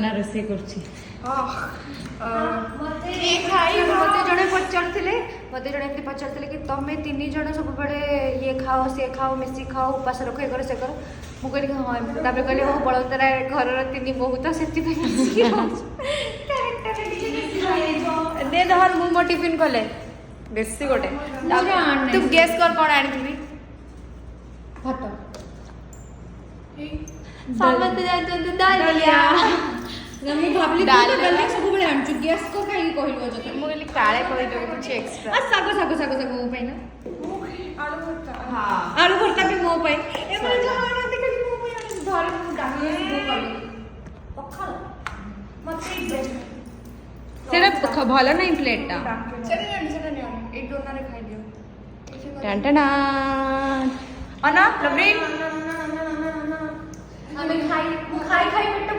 नना रोसे करछि मते जड़े पचारथिले कि तमे 3 जण सब बड़े ये खाओ से खाओ मिसी खाओ उपास रखो ये करो से करो मु कहली हाँ तापर कहली हो बड़तरा घर 3 बहुत सेति दे धर मु मो टिफिन कले बेसी गोटे तू गेस कर कोन आनिथिबी भात समझते जानते दालिया मैं भाबली दालिया सब बड़े आंचु गैस को काई कहलियो जते मु कहली काळे कहि देबो कुछ एक्स्ट्रा आ सागो सागो सागो सागो मो पाई ना आलू भरता हां आलू भरता भी मो पाई ए बोले जो आना देखि मो पाई धर मु डाली मो कली पखाल मते सेटा भलो नहीं प्लेटटा सेटा नहीं एक डोना रे खाइ दियो टन टन अना लवली हमें खाई पेट